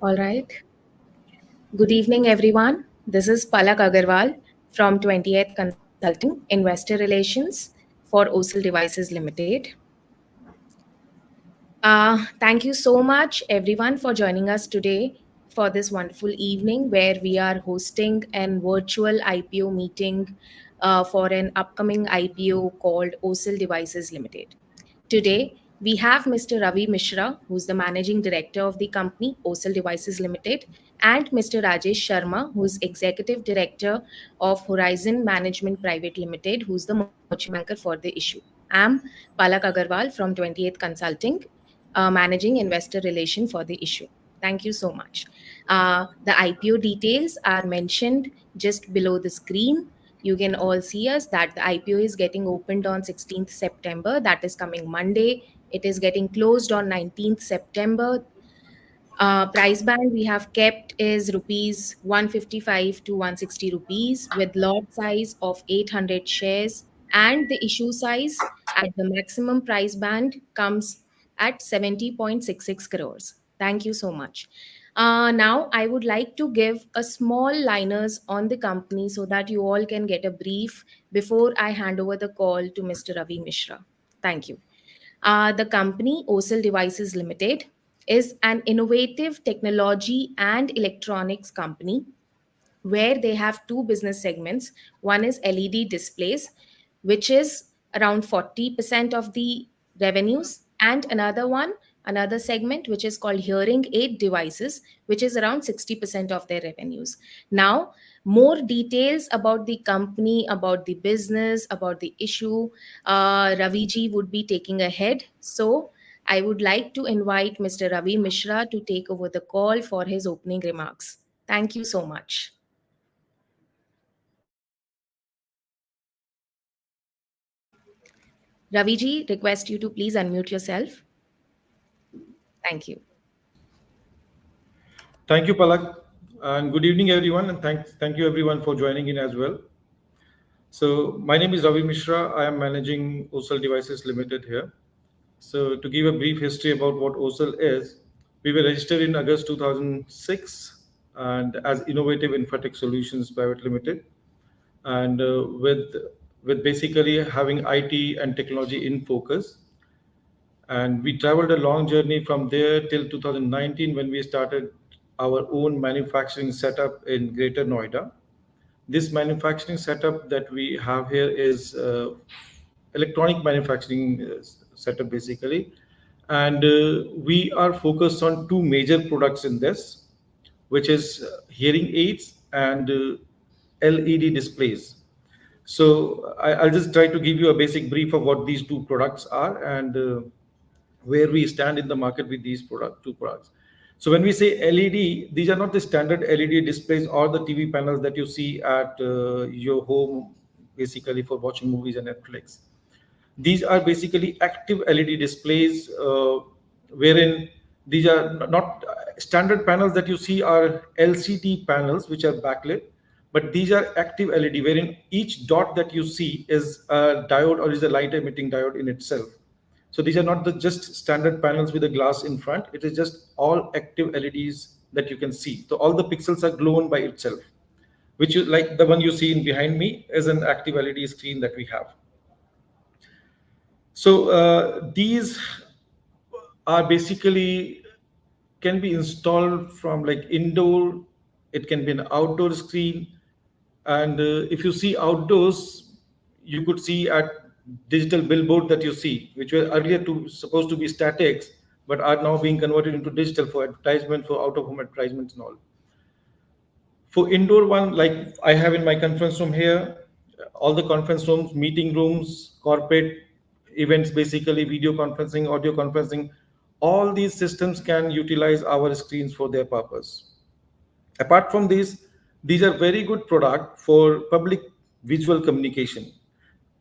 All right. Good evening, everyone. This is Palak Agarwal from 20th Consulting, Investor Relations for Osel Devices Limited. Thank you so much, everyone, for joining us today for this wonderful evening where we are hosting an virtual IPO meeting for an upcoming IPO called Osel Devices Limited. Today, we have Mr. Ravi Mishra, who's the managing director of the company, Osel Devices Limited, and Mr. Rajesh Sharma, who's executive director of Horizon Management Private Limited, who's the merchant banker for the issue. I'm Palak Agarwal from 20th Consulting, managing investor relation for the issue. Thank you so much. The IPO details are mentioned just below the screen. You can all see us that the IPO is getting opened on 16th September. That is coming Monday. It is getting closed on 19th September. Price band we have kept is rupees 155 to 160 rupees with lot size of 800 shares, and the issue size at the maximum price band comes at 70.66 crores. Thank you so much. Now I would like to give a small liners on the company so that you all can get a brief before I hand over the call to Mr. Ravi Mishra. Thank you. The company, Osel Devices Limited, is an innovative technology and electronics company where they have two business segments. One is LED displays, which is around 40% of the revenues, and another segment, which is called hearing aid devices, which is around 60% of their revenues. Now, more details about the company, about the business, about the issue, Raviji would be taking ahead. So, I would like to invite Mr. Ravi Mishra to take over the call for his opening remarks. Thank you so much. Raviji, request you to please unmute yourself. Thank you. Thank you, Palak, and good evening, everyone, and thank you, everyone, for joining in as well. So, my name is Ravi Mishra. I am managing Osel Devices Limited here. So, to give a brief history about what Osel is, we were registered in August 2006 and as Innovative Infotech Solutions Private Limited, and with basically having IT and technology in focus. And we traveled a long journey from there till 2019 when we started our own manufacturing setup in Greater Noida. This manufacturing setup that we have here is electronic manufacturing setup basically, and we are focused on two major products in this, which is hearing aids and LED displays. So I'll just try to give you a basic brief of what these two products are and where we stand in the market with these two products. So when we say LED, these are not the standard LED displays or the TV panels that you see at your home, basically for watching movies and Netflix. These are basically active LED displays, wherein these are not standard panels that you see are LCD panels which are backlit, but these are active LED, wherein each dot that you see is a diode or is a light emitting diode in itself. So these are not just standard panels with a glass in front. It is just all active LEDs that you can see. So all the pixels are glown by itself, which is like the one you see in behind me is an active LED screen that we have. So these are basically can be installed from like indoor. It can be an outdoor screen, and if you see outdoors, you could see at digital billboard that you see, which were earlier supposed to be statics, but are now being converted into digital for advertisement, for out of home advertisements and all. For indoor one, like I have in my conference room here, all the conference rooms, meeting rooms, corporate events, basically video conferencing, audio conferencing, all these systems can utilize our screens for their purpose. Apart from these are very good product for public visual communication.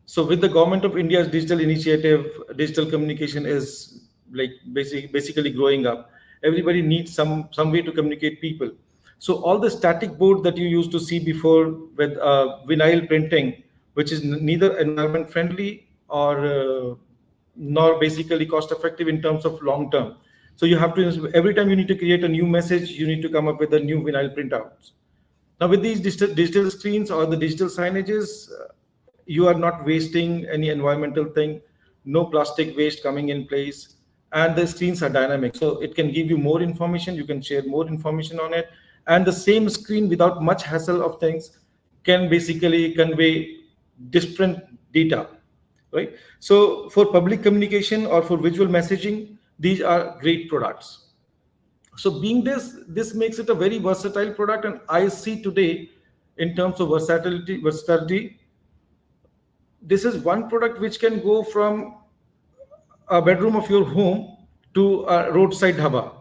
So with the government of India's digital initiative, digital communication is like basically growing up. Everybody needs some way to communicate people. So all the static board that you used to see before with vinyl printing, which is neither environment friendly or nor basically cost effective in terms of long term. So you have to, every time you need to create a new message, you need to come up with a new vinyl printouts. Now, with these digital screens or the digital signages, you are not wasting any environmental thing, no plastic waste coming in place, and the screens are dynamic. So it can give you more information, you can share more information on it, and the same screen without much hassle of things can basically convey different data, right? So for public communication or for visual messaging, these are great products. So being this makes it a very versatile product, and I see today in terms of versatility, this is one product which can go from a bedroom of your home to a roadside dhaba.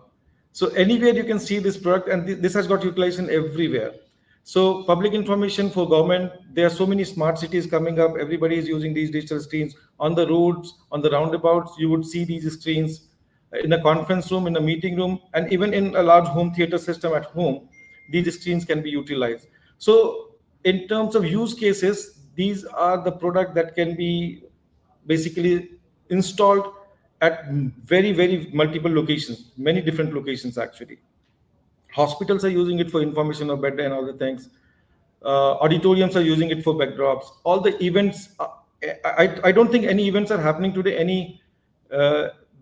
So anywhere you can see this product, and this has got utilization everywhere. So public information for government, there are so many smart cities coming up. Everybody is using these digital screens on the roads, on the roundabouts. You would see these screens in a conference room, in a meeting room, and even in a large home theater system at home. These screens can be utilized. So in terms of use cases, these are the product that can be basically installed at very multiple locations, many different locations actually. Hospitals are using it for information of bed and other things. Auditoriums are using it for backdrops. All the events, I don't think any events are happening today, any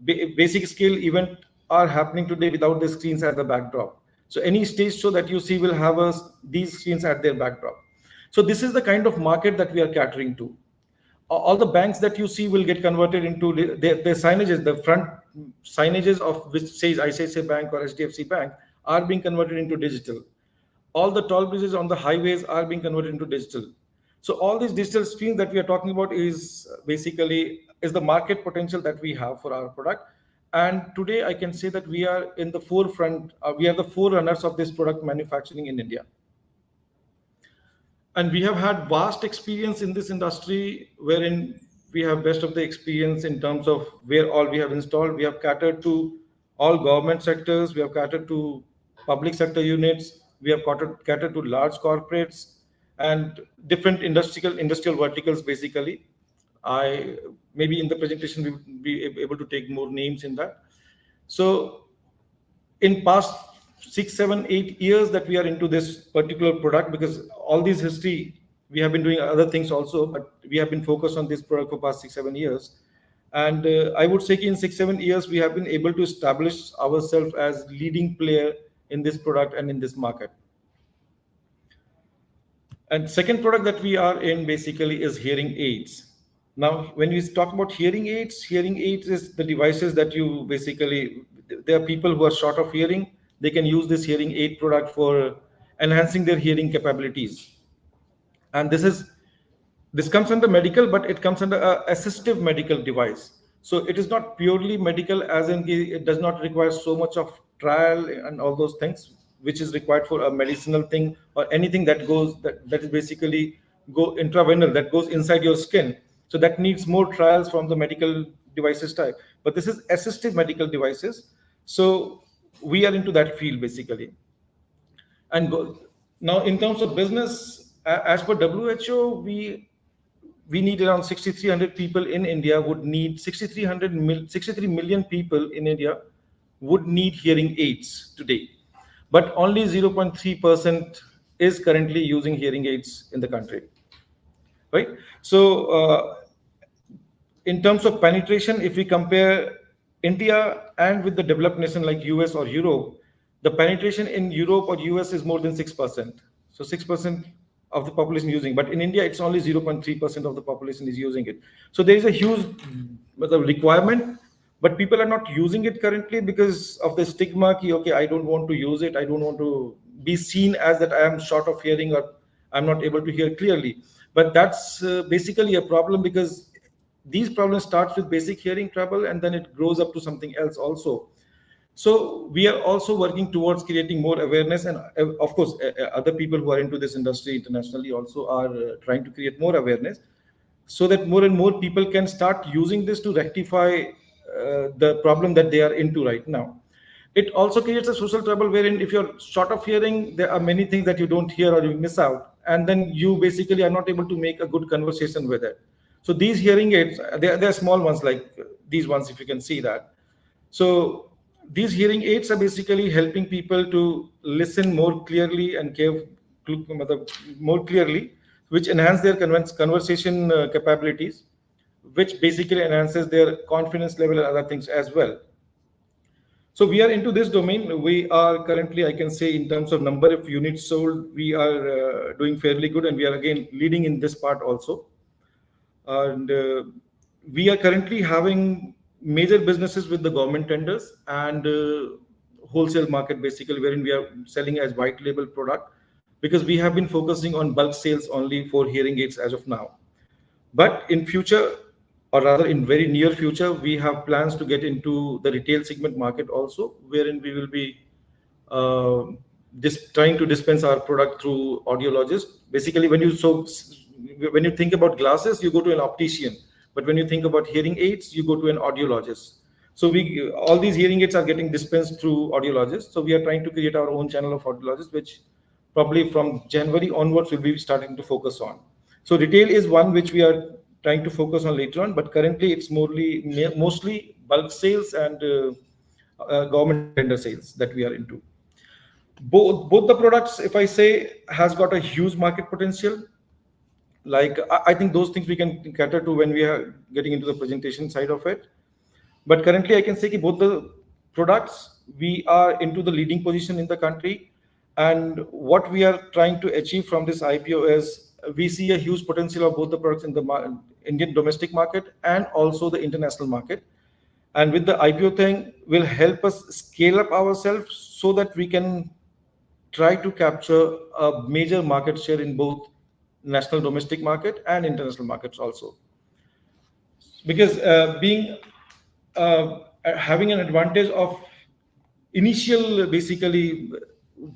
basic scale event are happening today without the screens as the backdrop. So any stage show that you see will have these screens at their backdrop. So this is the kind of market that we are catering to. All the banks that you see will get converted into their signages, the front signages of which says ICICI Bank or HDFC Bank are being converted into digital. All the toll bridges on the highways are being converted into digital. So all these digital screens that we are talking about is basically is the market potential that we have for our product. And today I can say that we are in the forefront, we are the forerunners of this product manufacturing in India. And we have had vast experience in this industry, wherein we have best of the experience in terms of where all we have installed. We have catered to all government sectors, we have catered to public sector units, we have catered to large corporates and different industrial verticals basically. I maybe in the presentation we will be able to take more names in that. So in past 6 7 8 years that we are into this particular product, because all this history we have been doing other things also, but we have been focused on this product for past 6 7 years. And I would say in 6 7 years we have been able to establish ourselves as leading player in this product and in this market. And second product that we are in basically is hearing aids. Now, when we talk about hearing aids is the devices that you basically, there are people who are short of hearing, they can use this hearing aid product for enhancing their hearing capabilities. And this comes under medical, but it comes under a assistive medical device. So it is not purely medical, as in it does not require so much of trial and all those things which is required for a medicinal thing or anything that is basically go intravenous, that goes inside your skin. So that needs more trials from the medical devices type. But this is assistive medical devices. So we are into that field basically. And now in terms of business, as per WHO, we need around 6,300 people in India would need 63 million people in India would need hearing aids today, but only 0.3% is currently using hearing aids in the country, right? So in terms of penetration, if we compare India and with the developed nation like US or Europe, the penetration in Europe or US is more than 6%. So 6% of the population using, but in India it's only 0.3% of the population is using it. So there is a huge requirement, but people are not using it currently because of the stigma. Okay, I don't want to use it. I don't want to be seen as that I am short of hearing or I'm not able to hear clearly. But that's basically a problem, because these problems starts with basic hearing trouble and then it grows up to something else also. So we are also working towards creating more awareness, and of course other people who are into this industry internationally also are trying to create more awareness, so that more and more people can start using this to rectify the problem that they are into right now. It also creates a social trouble wherein if you're short of hearing, there are many things that you don't hear or you miss out, and then you basically are not able to make a good conversation with it. So these hearing aids, they're small ones like these ones, if you can see that. So these hearing aids are basically helping people to listen more clearly and more clearly, which enhance their conversation capabilities, which basically enhances their confidence level and other things as well. So we are into this domain. We are currently, I can say, in terms of number of units sold, we are doing fairly good, and we are again leading in this part also. And we are currently having major businesses with the government tenders and wholesale market, basically, wherein we are selling as white label product, because we have been focusing on bulk sales only for hearing aids as of now. But in future, or rather in very near future, we have plans to get into the retail segment market also, wherein we will be uh, trying to dispense our product through audiologists. Basically, when you think about glasses, you go to an optician, but when you think about hearing aids, you go to an audiologist. So we all these hearing aids are getting dispensed through audiologists. So we are trying to create our own channel of audiologists, which probably from January onwards we'll be starting to focus on. So retail is one which we are trying to focus on later on, but currently it's mostly bulk sales and government tender sales that we are into. Both the products, if I say, has got a huge market potential. Like I think those things we can cater to when we are getting into the presentation side of it. But currently, I can say that both the products, we are into the leading position in the country. And what we are trying to achieve from this IPO is we see a huge potential of both the products in the Indian domestic market and also the international market. And with the IPO thing, will help us scale up ourselves so that we can try to capture a major market share in both national domestic market and international markets also, because being having an advantage of initial basically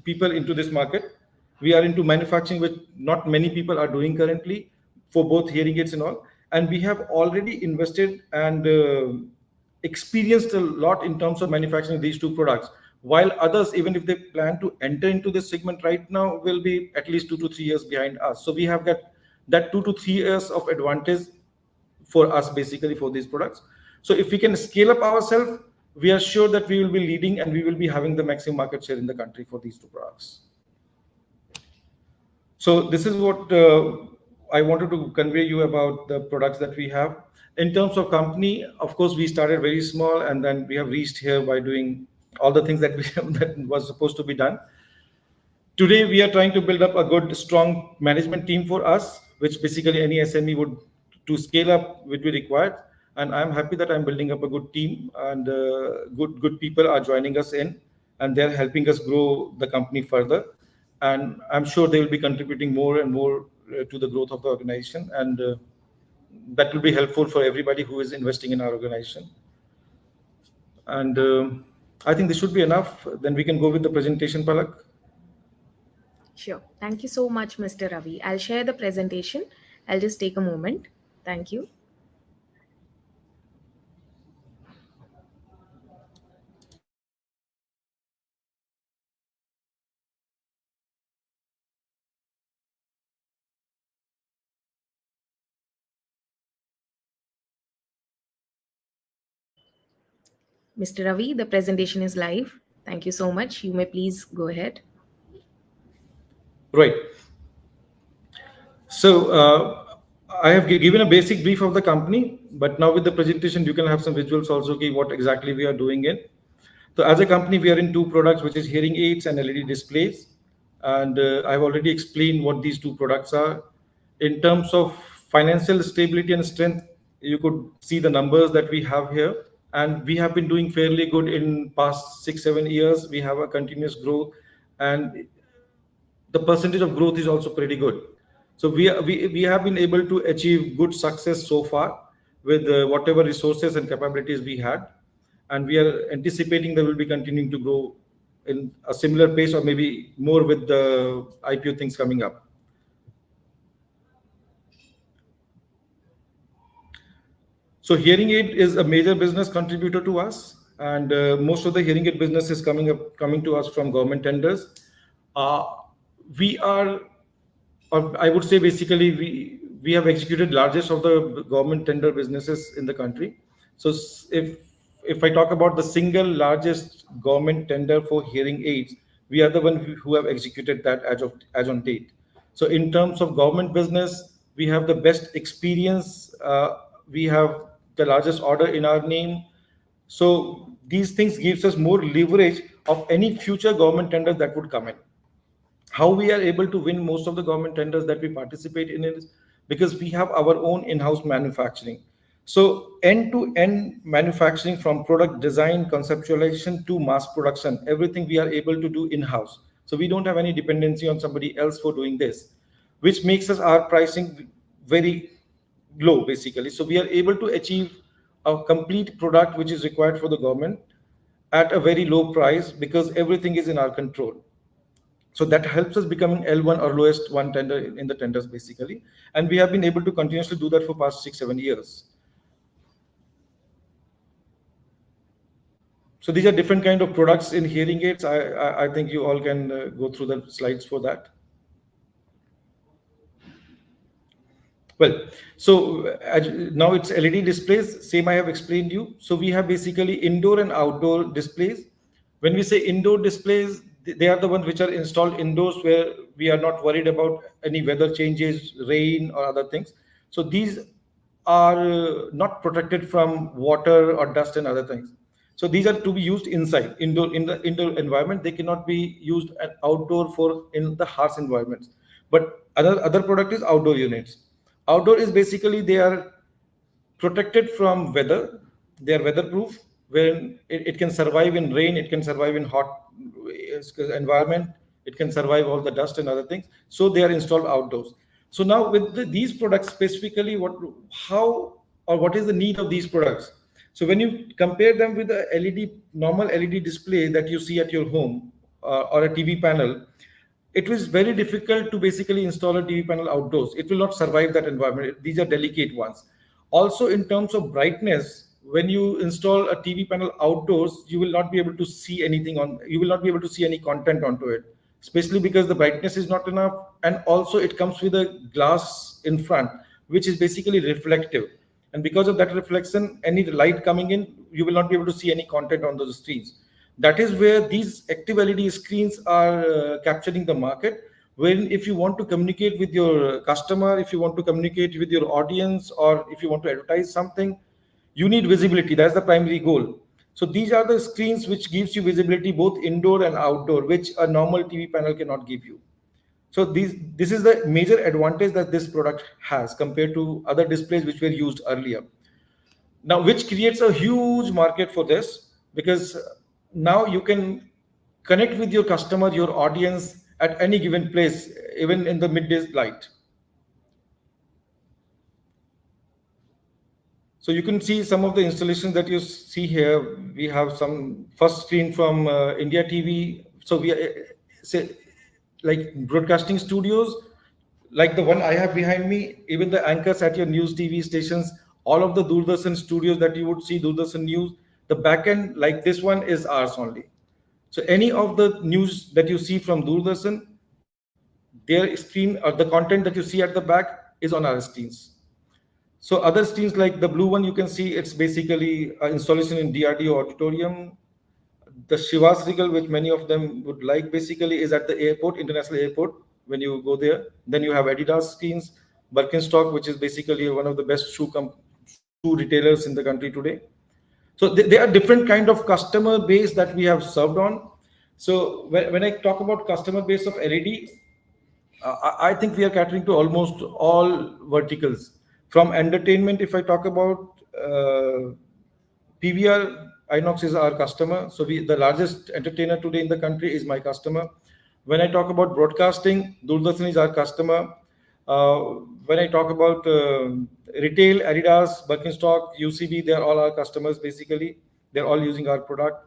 people into this market. We are into manufacturing, which not many people are doing currently for both hearing aids and all, and we have already invested and experienced a lot in terms of manufacturing these two products, while others, even if they plan to enter into this segment right now, will be at least 2 to 3 years behind us. So we have got that 2 to 3 years of advantage for us basically for these products. So if we can scale up ourselves, we are sure that we will be leading and we will be having the maximum market share in the country for these two products. So this is what I wanted to convey you about the products that we have. In terms of company, of course, we started very small and then we have reached here by doing all the things that we that was supposed to be done. Today, we are trying to build up a good, strong management team for us, which basically any SME would to scale up would be required. And I'm happy that I'm building up a good team and good people are joining us in, and they're helping us grow the company further. And I'm sure they will be contributing more and more to the growth of the organization, and that will be helpful for everybody who is investing in our organization. And I think this should be enough. Then we can go with the presentation, Palak. Sure. Thank you so much, Mr. Ravi. I'll share the presentation. I'll just take a moment. Thank you. Mr. Ravi, the presentation is live. Thank you so much. You may please go ahead. Right. So I have given a basic brief of the company, but now with the presentation, you can have some visuals also, okay, what exactly we are doing in. So as a company, we are in two products, which is hearing aids and LED displays. And I've already explained what these two products are. In terms of financial stability and strength, you could see the numbers that we have here. And we have been doing fairly good in past 6 7 years. We have a continuous growth, and the percentage of growth is also pretty good. So we have been able to achieve good success so far with whatever resources and capabilities we had, and we are anticipating that we'll be continuing to grow in a similar pace or maybe more with the IPO things coming up. So hearing aid is a major business contributor to us, and most of the hearing aid business is coming to us from government tenders. Uh, we are, or I would say, basically we have executed largest of the government tender businesses in the country. So if if I talk about the single largest government tender for hearing aids, we are the one who have executed that as on date. So in terms of government business, we have the best experience. We have the largest order in our name. So these things gives us more leverage of any future government tender that would come in. How we are able to win most of the government tenders that we participate in is because we have our own in-house manufacturing. So end-to-end manufacturing, from product design conceptualization to mass production, everything we are able to do in-house. So we don't have any dependency on somebody else for doing this, which makes us our pricing very low basically. So we are able to achieve a complete product which is required for the government at a very low price because everything is in our control. So that helps us becoming L1 or lowest one tender in the tenders basically. And we have been able to continuously do that for past 6 7 years. So these are different kind of products in hearing aids. I think you all can go through the slides for that. Well, so now it's LED displays, same I have explained you. So we have basically indoor and outdoor displays. When we say indoor displays, they are the ones which are installed indoors where we are not worried about any weather changes, rain or other things. So these are not protected from water or dust and other things. So these are to be used inside, indoor, in the indoor environment. They cannot be used at outdoor for in the harsh environments. But other product is outdoor units. Outdoor is basically they are protected from weather. They are weatherproof. When it can survive in rain, it can survive in hot environment. It can survive all the dust and other things. So they are installed outdoors. So now with these products specifically, how or what is the need of these products? So when you compare them with the LED, normal LED display that you see at your home or a TV panel, it was very difficult to basically install a TV panel outdoors. It will not survive that environment. These are delicate ones. Also, in terms of brightness, when you install a TV panel outdoors, you will not be able to see anything on. You will not be able to see any content onto it, especially because the brightness is not enough, and also it comes with a glass in front, which is basically reflective. And because of that reflection, any light coming in, you will not be able to see any content on those screens. That is where these active LED screens are capturing the market. When if you want to communicate with your customer, if you want to communicate with your audience, or if you want to advertise something, you need visibility. That's the primary goal. So these are the screens which gives you visibility both indoor and outdoor, which a normal TV panel cannot give you. So this is the major advantage that this product has compared to other displays which were used earlier. Now, which creates a huge market for this, because now you can connect with your customer, your audience at any given place, even in the midday light. So you can see some of the installations that you see here. We have some first screen from India TV. So we say like broadcasting studios, like the one I have behind me, even the anchors at your news TV stations, all of the Doordarshan studios that you would see, Doordarshan News, the back end like this one is ours only. So any of the news that you see from Doordarshan, their screen or the content that you see at the back is on our screens. So other screens like the blue one, you can see it's basically installation in DRDO auditorium. The Shivas Regal, which many of them would like, basically is at the airport, international airport. When you go there, then you have Adidas screens, Birkenstock, which is basically one of the best shoe retailers in the country today. So they are different kind of customer base that we have served on. So when I talk about customer base of LED, I think we are catering to almost all verticals. From entertainment, if I talk about PVR, Inox is our customer. So the largest entertainer today in the country is my customer. When I talk about broadcasting, Doordarshan is our customer. Uh, when I talk about retail, Adidas, Birkenstock, UCB, they are all our customers basically. They're all using our product.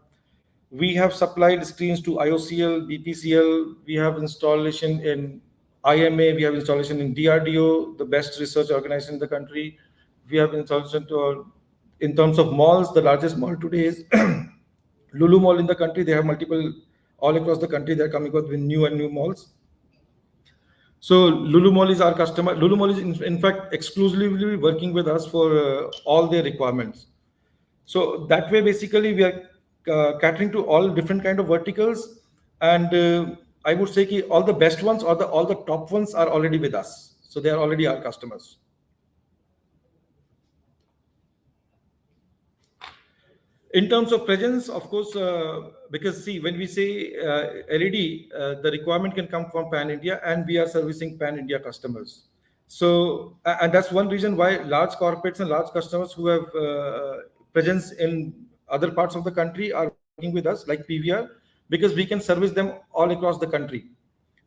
We have supplied screens to IOCL, BPCL. We have installation in IMA. We have installation in DRDO, the best research organization in the country. We have installation to, in terms of malls, the largest mall today is Lulu Mall in the country. They have multiple all across the country. They're coming up with new and new malls. So Lulu Mall is our customer. Lulu Mall is in fact exclusively working with us for all their requirements. So that way, basically, we are catering to all different kind of verticals, and I would say ki all the best ones or the all the top ones are already with us. So they are already our customers. In terms of presence, of course, because see, when we say LED, the requirement can come from Pan India, and we are servicing Pan India customers. So, and that's one reason why large corporates and large customers who have presence in other parts of the country are working with us, like PVR, because we can service them all across the country.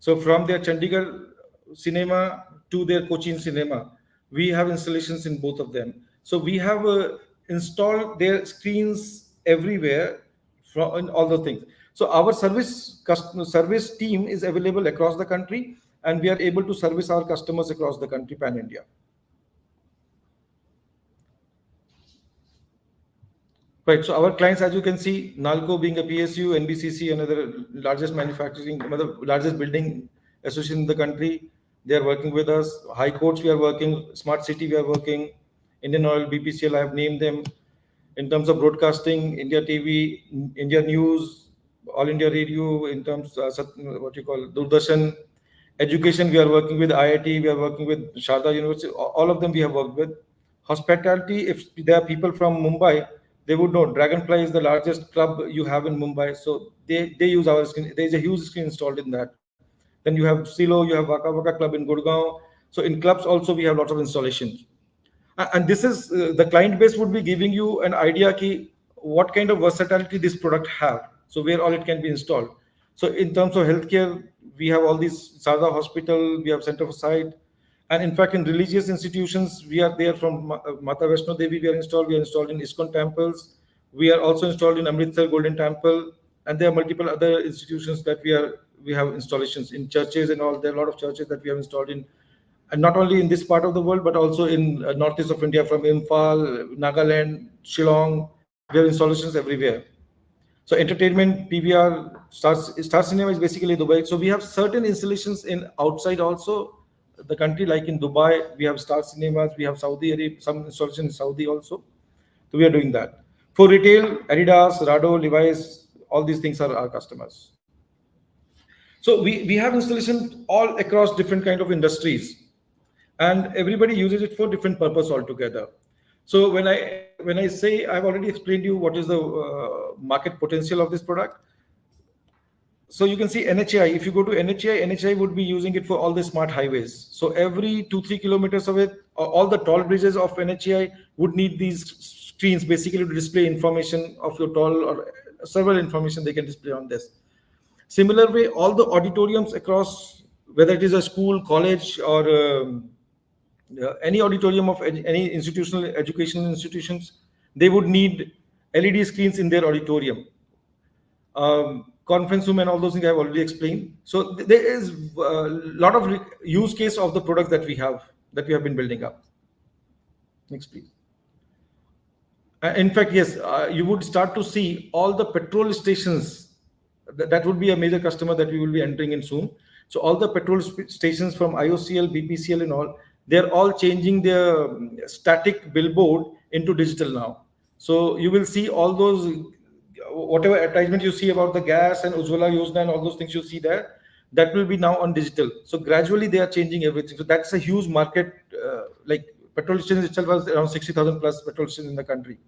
So from their Chandigarh cinema to their Cochin cinema, we have installations in both of them. So we have installed their screens everywhere from in all the things. So our service team is available across the country, and we are able to service our customers across the country, pan India. Right. So our clients, as you can see, Nalco being a PSU, NBCC, another largest manufacturing, another largest building association in the country, they are working with us. High courts, we are working. Smart City, we are working. Indian Oil, BPCL, I have named them. In terms of broadcasting, India TV, India News, All India Radio. In terms what you call Doordarshan. Education, we are working with IIT, we are working with Sharda University. All of them we have worked with. Hospitality, if there are people from Mumbai, they would know Dragonfly is the largest club you have in Mumbai. So they use our screen. There is a huge screen installed in that. Then you have Silo, you have Waka Waka Club in Gurgaon. So in clubs also we have lots of installations. And this is the client base would be giving you an idea ki what kind of versatility this product have. So where all it can be installed. So in terms of healthcare, we have all these Sada Hospital, we have Center for Sight, and in fact in religious institutions we are there from Mata Vaishno Devi. We are installed in ISKCON temples. We are also installed in Amritsar Golden Temple, and there are multiple other institutions that we have installations in churches and all. There are a lot of churches that we have installed in, and not only in this part of the world, but also in northeast of India, from Imphal, Nagaland, Shillong. We have installations everywhere. So entertainment, PVR, Star Cinema is basically Dubai. So we have certain installations in outside also the country, like in Dubai, we have Star Cinemas, we have Saudi Arabia, some installation in Saudi also. So we are doing that. For retail, Adidas, Rado, Levi's, all these things are our customers. So we have installation all across different kind of industries, and everybody uses it for different purpose altogether. So when I say, I've already explained you what is the market potential of this product. So you can see NHI. If you go to NHI, NHI would be using it for all the smart highways. So every 2-3 kilometers of it, all the toll bridges of NHI would need these screens basically to display information of your toll or several information they can display on this. Similar way, all the auditoriums across, whether it is a school, college, or any auditorium of any institutional educational institutions, they would need LED screens in their auditorium. Conference room and all those things I have already explained. So there is a lot of use case of the products that we have been building up. Next, please. In fact, yes, you would start to see all the petrol stations. That would be a major customer that we will be entering in soon. So all the petrol stations from IOCL, BPCL, and all, they're all changing their static billboard into digital now. So you will see all those whatever advertisement you see about the gas and Ujjwala Yojana and all those things you see there, that will be now on digital. So gradually they are changing everything. So that's a huge market. Like petrol stations itself has around 60,000 plus petrol stations in the country.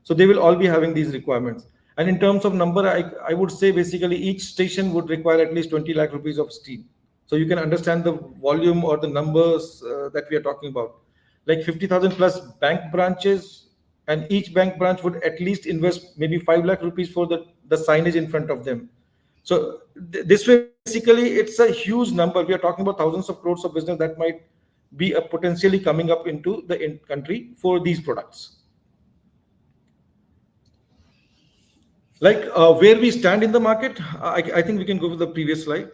So they will all be having these requirements. And in terms of number, I would say basically each station would require at least 20 lakh rupees of steel. So you can understand the volume or the numbers that we are talking about. Like 50,000 plus bank branches, and each bank branch would at least invest maybe 5 lakh rupees for the signage in front of them. So this way, basically, it's a huge number. We are talking about thousands of crores of business that might be potentially coming up into the country for these products. Like where we stand in the market, I think we can go with the previous slide.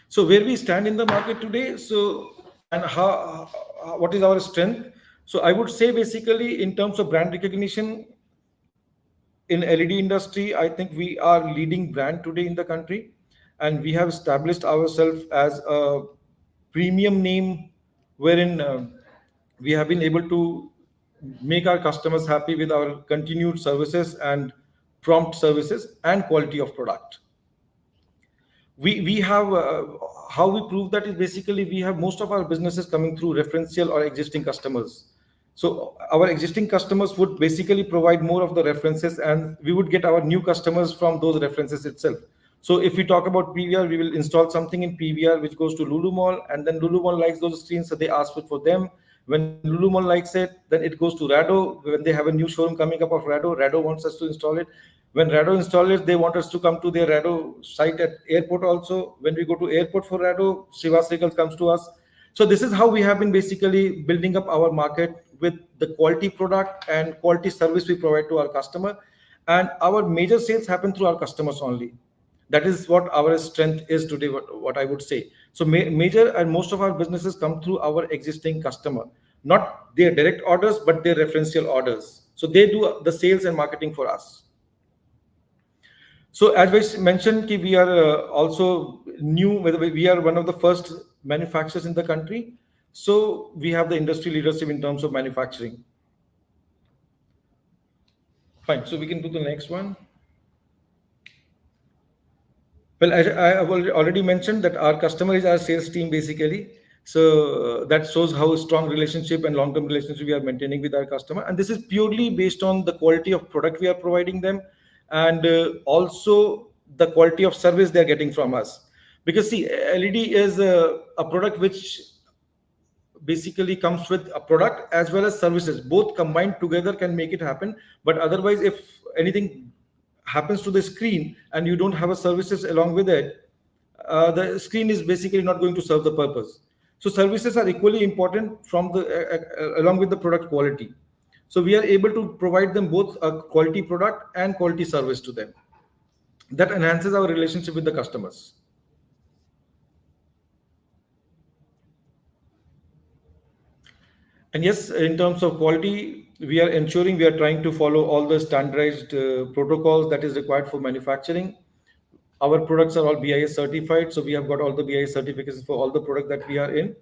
So where we stand in the market today, so and what is our strength? So I would say basically in terms of brand recognition in LED industry, I think we are leading brand today in the country, and we have established ourselves as a premium name, wherein we have been able to make our customers happy with our continued services and prompt services and quality of product. We have how we prove that is basically we have most of our businesses coming through referential or existing customers. So our existing customers would basically provide more of the references, and we would get our new customers from those references itself. So if we talk about PVR, we will install something in PVR which goes to Lulu Mall, and then Lulu Mall likes those screens, so they ask for them. When Lulu Mall likes it, then it goes to Rado. When they have a new showroom coming up of Rado, Rado wants us to install it. When Rado install it, they want us to come to their Rado site at airport also. When we go to airport for Rado, Shiva Cycles comes to us. So this is how we have been basically building up our market with the quality product and quality service we provide to our customer. And our major sales happen through our customers only. That is what our strength is today, what I would say. So major and most of our businesses come through our existing customer, not their direct orders, but their referential orders. So they do the sales and marketing for us. So as I mentioned, we are also new. We are one of the first manufacturers in the country. So we have the industry leadership in terms of manufacturing. Fine. So we can do the next one. Well, as I have already mentioned that our customer is our sales team basically. So that shows how strong relationship and long-term relationship we are maintaining with our customer. And this is purely based on the quality of product we are providing them, and also the quality of service they are getting from us. Because see, LED is a product which basically comes with a product as well as services. Both combined together can make it happen. But otherwise, if anything happens to the screen and you don't have a services along with it, the screen is basically not going to serve the purpose. So services are equally important from the along with the product quality. So we are able to provide them both a quality product and quality service to them. That enhances our relationship with the customers. And yes, in terms of quality, we are ensuring we are trying to follow all the standardized protocols that is required for manufacturing. Our products are all BIS certified, so we have got all the BIS certificates for all the product that we are in.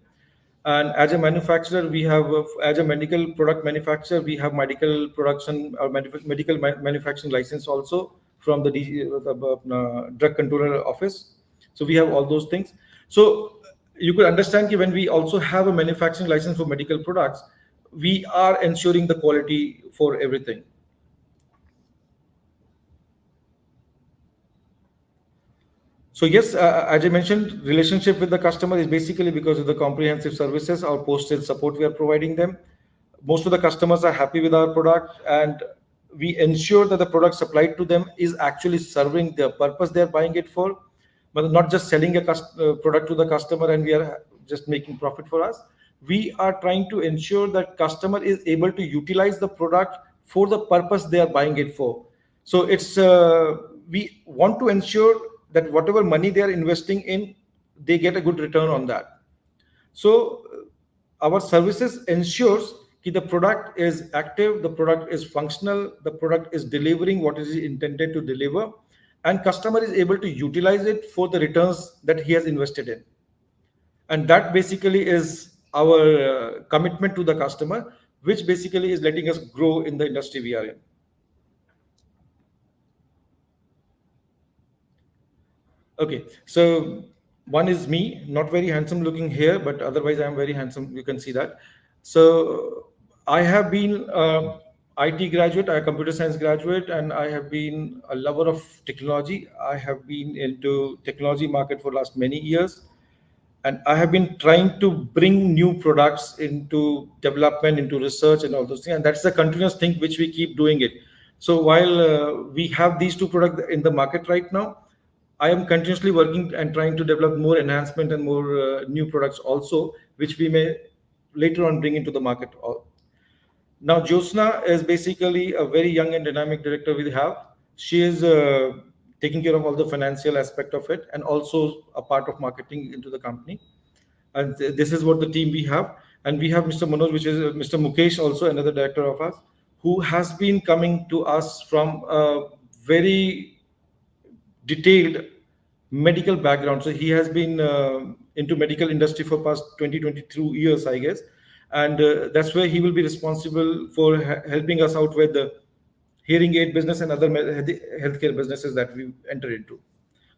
And as a manufacturer, we have, as a medical product manufacturer, we have medical production or medical manufacturing license also from the drug controller office. So we have all those things. So you could understand that when we also have a manufacturing license for medical products, we are ensuring the quality for everything. So yes, as I mentioned, relationship with the customer is basically because of the comprehensive services or post-sale support we are providing them. Most of the customers are happy with our product, and we ensure that the product supplied to them is actually serving the purpose they are buying it for, but not just selling a product to the customer and we are just making profit for us. We are trying to ensure that customer is able to utilize the product for the purpose they are buying it for. So it's we want to ensure that whatever money they are investing in, they get a good return on that. So our services ensures that the product is active, the product is functional, the product is delivering what is intended to deliver, and customer is able to utilize it for the returns that he has invested in. And that basically is our commitment to the customer, which basically is letting us grow in the industry we are in. Okay, so one is me, not very handsome looking here, but otherwise I'm very handsome. You can see that. So I have been IT graduate, a computer science graduate, and I have been a lover of technology. I have been into technology market for last many years, and I have been trying to bring new products into development, into research, and all those things. And that's a continuous thing which we keep doing it. So while we have these two products in the market right now, I am continuously working and trying to develop more enhancement and more new products also, which we may later on bring into the market. Now, Josna is basically a very young and dynamic director we have. She is taking care of all the financial aspect of it and also a part of marketing into the company. And this is what the team we have. And we have Mr. Manoj, which is Mr. Mukesh, also another director of us, who has been coming to us from a very detailed medical background. So he has been into medical industry for past 20, 22 years, I guess. and that's where he will be responsible for helping us out with the hearing aid business and other healthcare businesses that we enter into.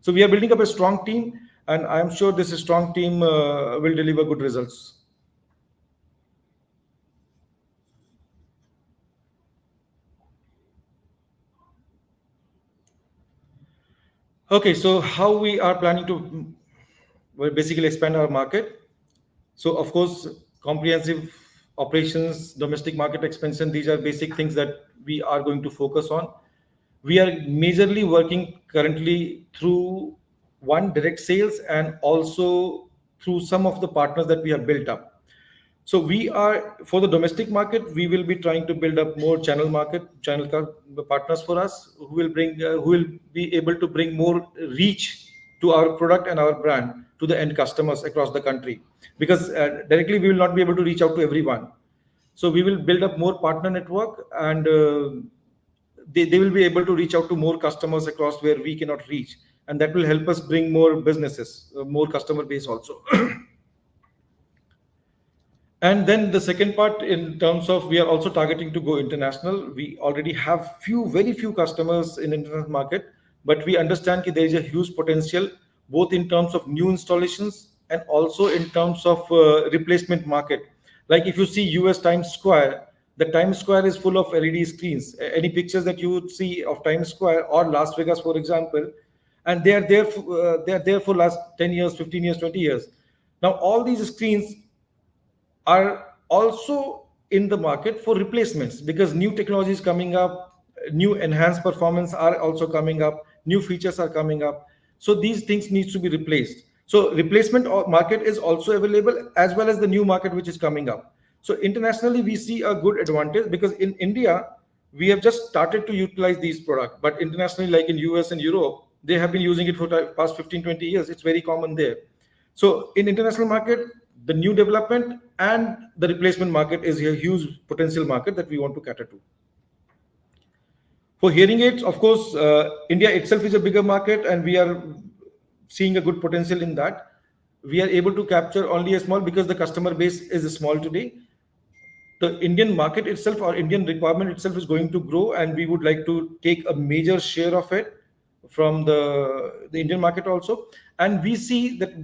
So we are building up a strong team, and I am sure this strong team will deliver good results. Okay, so how we are planning to basically expand our market. So of course, comprehensive operations, domestic market expansion, these are basic things that we are going to focus on. We are majorly working currently through one direct sales and also through some of the partners that we have built up. So we are for the domestic market, we will be trying to build up more partners for us who will be able to bring more reach to our product and our brand to the end customers across the country. Because directly we will not be able to reach out to everyone. So we will build up more partner network, and they will be able to reach out to more customers across where we cannot reach, and that will help us bring more businesses, more customer base also. And then the second part, in terms of we are also targeting to go international. We already have very few customers in international market, but we understand that there is a huge potential both in terms of new installations and also in terms of replacement market. Like if you see US Times Square, the Times Square is full of LED screens. Any pictures that you would see of Times Square or Las Vegas, for example, and they are there for last 10 years, 15 years, 20 years. Now all these screens are also in the market for replacements because new technology is coming up, new enhanced performance are also coming up, new features are coming up. So these things needs to be replaced. So replacement market is also available as well as the new market which is coming up. So internationally we see a good advantage because in India we have just started to utilize these products, but internationally like in US and Europe they have been using it for the past 15, 20 years. It's very common there. So in international market, the new development and the replacement market is a huge potential market that we want to cater to. For hearing aids, of course, India itself is a bigger market, and we are seeing a good potential in that. We are able to capture only a small because the customer base is small today. The Indian market itself or Indian requirement itself is going to grow, and we would like to take a major share of it from the Indian market also. And we see that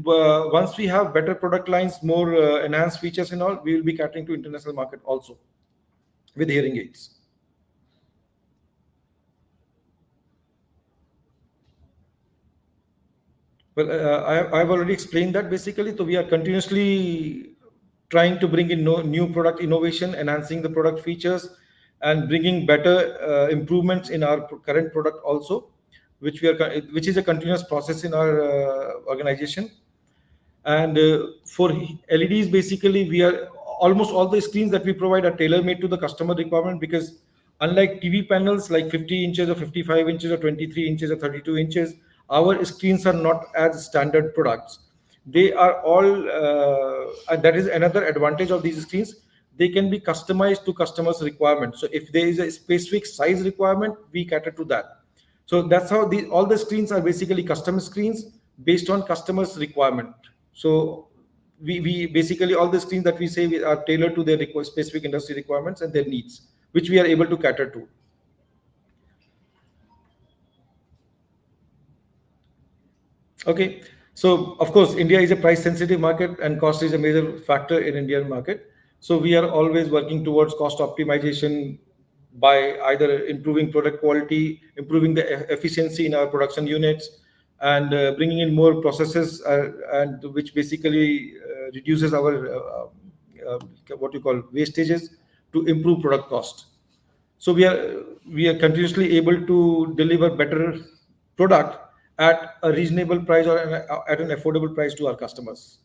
once we have better product lines, more enhanced features and all, we will be catering to international market also with hearing aids. Well, I've already explained that basically. So we are continuously trying to bring in new product innovation, enhancing the product features, and bringing better improvements in our current product also, which is a continuous process in our organization. And for LEDs, basically, we are almost all the screens that we provide are tailor made to the customer requirement because unlike TV panels like 50 inches or 55 inches or 23 inches or 32 inches, our screens are not as standard products. They are all, and that is another advantage of these screens. They can be customized to customers' requirement. So if there is a specific size requirement, we cater to that. So that's how all the screens are basically custom screens based on customers' requirement. So we basically all the screens that we say are tailored to their specific industry requirements and their needs, which we are able to cater to. Okay, so of course, India is a price-sensitive market, and cost is a major factor in Indian market. So we are always working towards cost optimization by either improving product quality, improving the efficiency in our production units, and bringing in more processes, and which basically reduces our what you call wastages to improve product cost. So we are continuously able to deliver better product at a reasonable price or at an affordable price to our customers.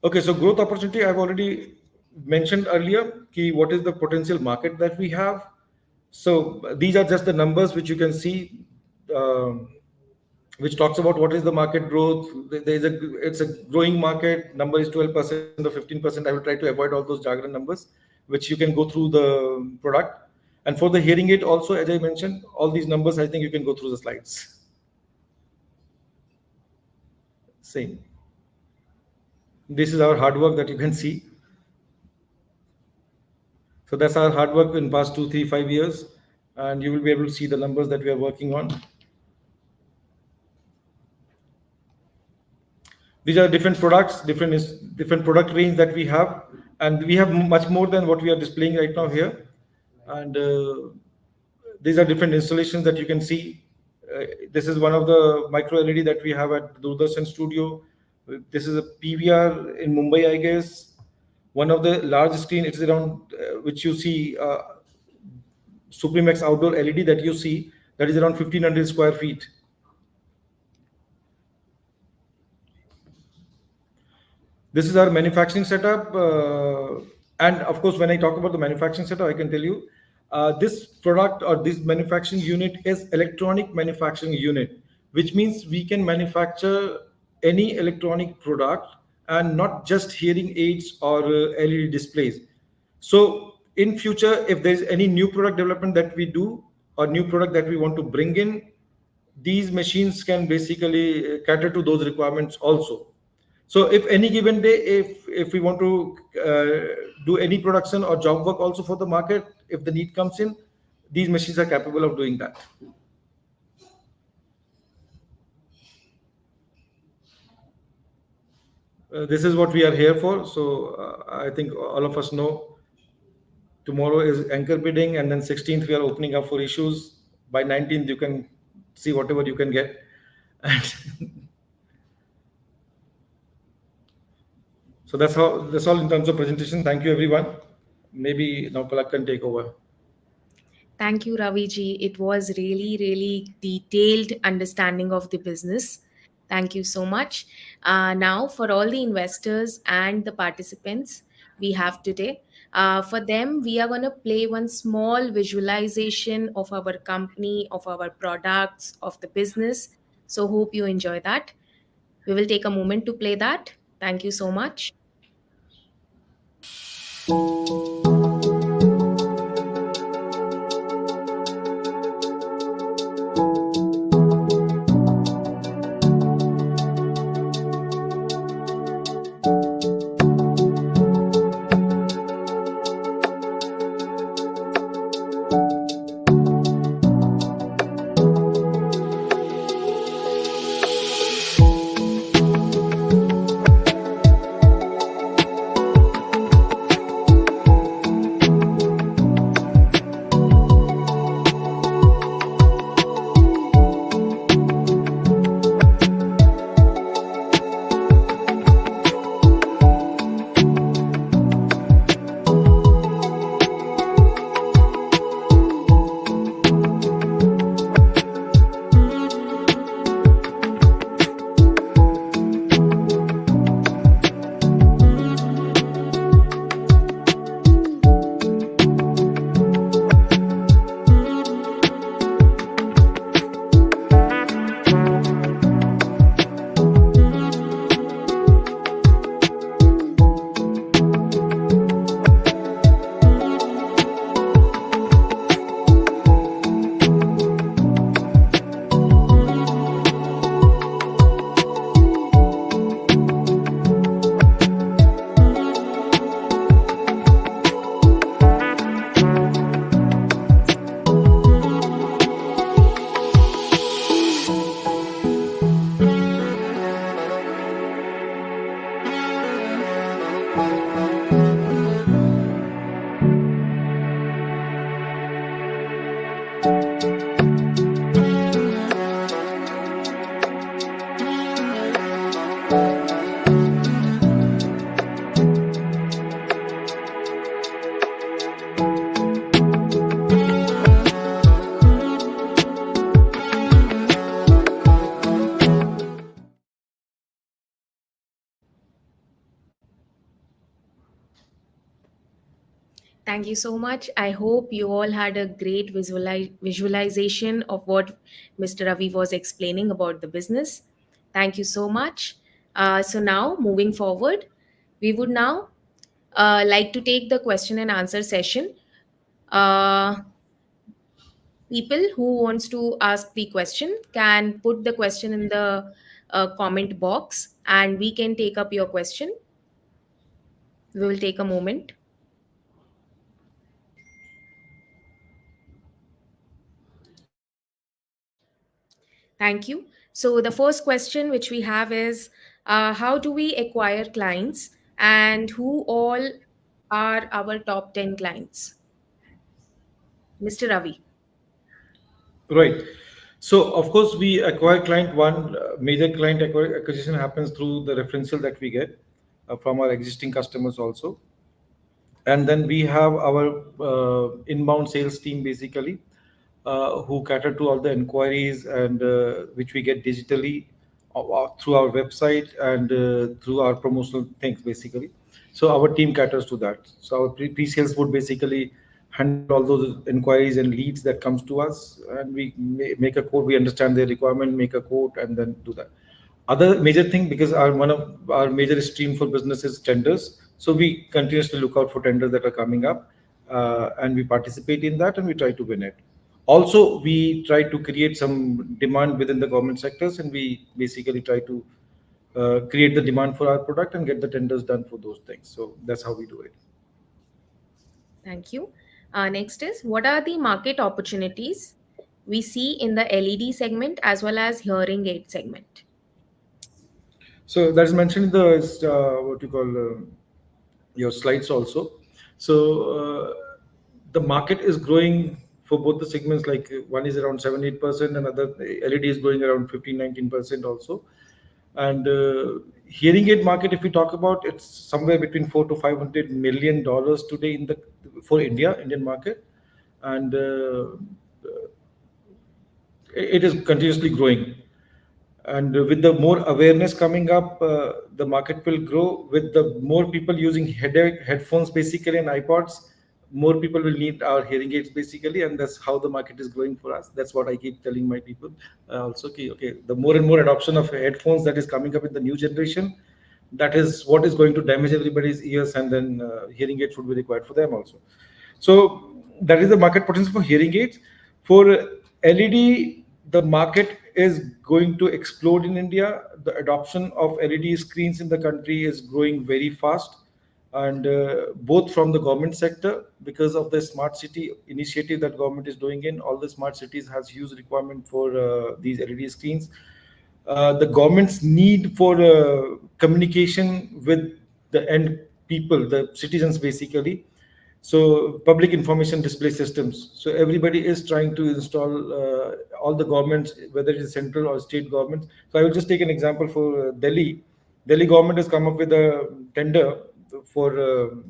Okay, so growth opportunity, I've already mentioned earlier what is the potential market that we have. So these are just the numbers which you can see, which talks about what is the market growth. It's a growing market. Number is 12% or 15%. I will try to avoid all those jargon numbers, which you can go through the product. And for the hearing aid also, as I mentioned, all these numbers, I think you can go through the slides. Same. This is our hard work that you can see. So that's our hard work in past 2, 3, 5 years, and you will be able to see the numbers that we are working on. These are different products, different product range that we have, and we have much more than what we are displaying right now here. And these are different installations that you can see. This is one of the micro LED that we have at Doordarshan Studio. This is a PVR in Mumbai, I guess. One of the large screen, it's around which you see Supremax outdoor LED that you see, that is around 1500 square feet. This is our manufacturing setup. And of course, when I talk about the manufacturing setup, I can tell you this product or this manufacturing unit is electronic manufacturing unit, which means we can manufacture any electronic product and not just hearing aids or LED displays. So in future, if there's any new product development that we do or new product that we want to bring in, these machines can basically cater to those requirements also. So if any given day, if we want to do any production or job work also for the market, if the need comes in, these machines are capable of doing that. This is what we are here for. So I think all of us know tomorrow is anchor bidding, and then 16th we are opening up for issues. By 19th you can see whatever you can get. And so that's all in terms of presentation. Thank you everyone. Maybe now Palak can take over. Thank you, Raviji. It was really, really detailed understanding of the business. Thank you so much. Now, for all the investors and the participants we have today, for them, we are going to play one small visualization of our company, of our products, of the business. So, hope you enjoy that. We will take a moment to play that. Thank you so much. Thank you so much. I hope you all had a great visualization of what Mr. Ravi was explaining about the business. Thank you so much. So, now moving forward, we would now like to take the question and answer session. Uh, People who wants to ask the question can put the question in the comment box, and we can take up your question. We will take a moment. Thank you. So, the first question which we have is, how do we acquire clients and who all are our top 10 clients? Mr. Ravi. Right. So of course we acquire client one major client acquisition happens through the referential that we get from our existing customers also, and then we have our inbound sales team basically who cater to all the inquiries and which we get digitally through our website and through our promotional things basically. So our team caters to that. So our pre-sales would basically handle all those inquiries and leads that comes to us, and we make a quote, we understand their requirement, make a quote, and then do that. Other major thing, because our one of our major stream for business is tenders, so we continuously look out for tenders that are coming up, and we participate in that and we try to win it. Also, we try to create some demand within the government sectors, and we basically try to create the demand for our product and get the tenders done for those things. So that's how we do it. Thank you. Next is, what are the market opportunities we see in the LED segment as well as hearing aid segment? So that's mentioned in the what you call your slides also. So the market is growing for both the segments. Like one is around 7-8%, and other LED is growing around 15-19% also. And hearing aid market, if we talk about, it's somewhere between $400 to $500 million today in the for Indian market, and it is continuously growing. And with the more awareness coming up, the market will grow. With the more people using headphones basically and iPods, more people will need our hearing aids basically, and that's how the market is growing for us. That's what I keep telling my people also. Okay, the more and more adoption of headphones that is coming up in the new generation, that is what is going to damage everybody's ears, and then hearing aids would be required for them also. So that is the market potential for hearing aids. For LED, the market is going to explode in India. The adoption of LED screens in the country is growing very fast, and both from the government sector, because of the smart city initiative that government is doing in all the smart cities has huge requirement for these LED screens. The government's need for communication with the end people, the citizens basically. So public information display systems. So everybody is trying to install all the governments, whether it is central or state governments. So I will just take an example for Delhi. Delhi government has come up with a tender for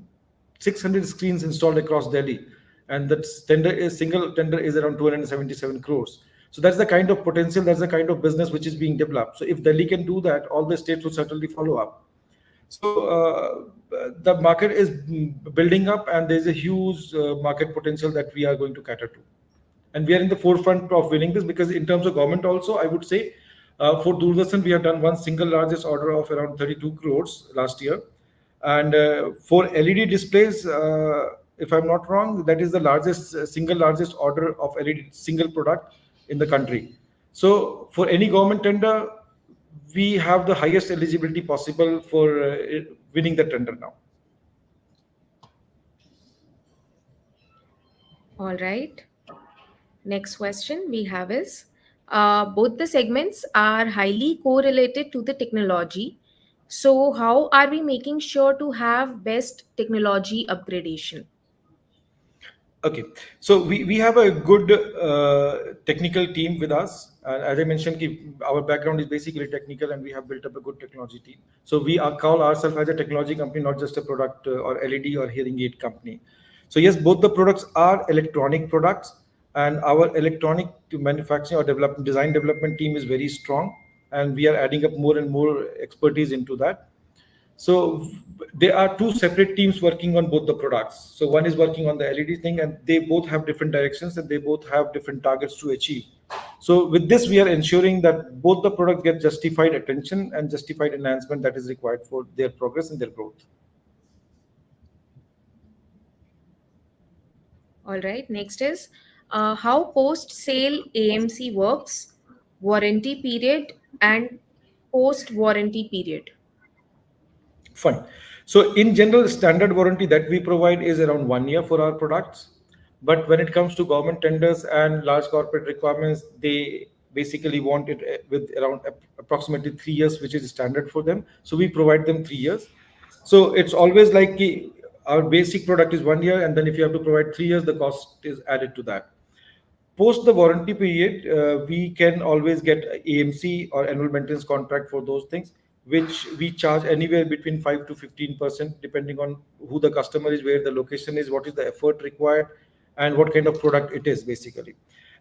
600 screens installed across Delhi, and that tender is single tender is around 277 crores. So that's the kind of potential, that's the kind of business which is being developed. So if Delhi can do that, all the states will certainly follow up. So the market is building up, and there's a huge market potential that we are going to cater to, and we are in the forefront of winning this, because in terms of government also, I would say for Doordarshan we have done one single largest order of around 32 crores last year, and for LED displays, if I'm not wrong, that is the largest single largest order of LED single product in the country. So for any government tender, we have the highest eligibility possible for winning the tender now. All right. Next question we have is, both the segments are highly correlated to the technology. So, how are we making sure to have best technology upgradation? Okay, so we have a good technical team with us. As I mentioned, our background is basically technical, and we have built up a good technology team. So we call ourselves as a technology company, not just a product or LED or hearing aid company. So yes, both the products are electronic products, and our electronic to manufacturing or design development team is very strong, and we are adding up more and more expertise into that. So there are two separate teams working on both the products. So one is working on the LED thing, and they both have different directions and they both have different targets to achieve. So with this, we are ensuring that both the products get justified attention and justified enhancement that is required for their progress and their growth. All right. Next is, how post sale AMC works, warranty period, and post warranty period? Fine. So in general, standard warranty that we provide is around 1 year for our products. But when it comes to government tenders and large corporate requirements, they basically want it with around approximately 3 years, which is standard for them. So we provide them 3 years. So it's always like our basic product is 1 year, and then if you have to provide 3 years, the cost is added to that. Post the warranty period, we can always get AMC or annual maintenance contract for those things, which we charge anywhere between 5 to 15%, depending on who the customer is, where the location is, what is the effort required, and what kind of product it is, basically.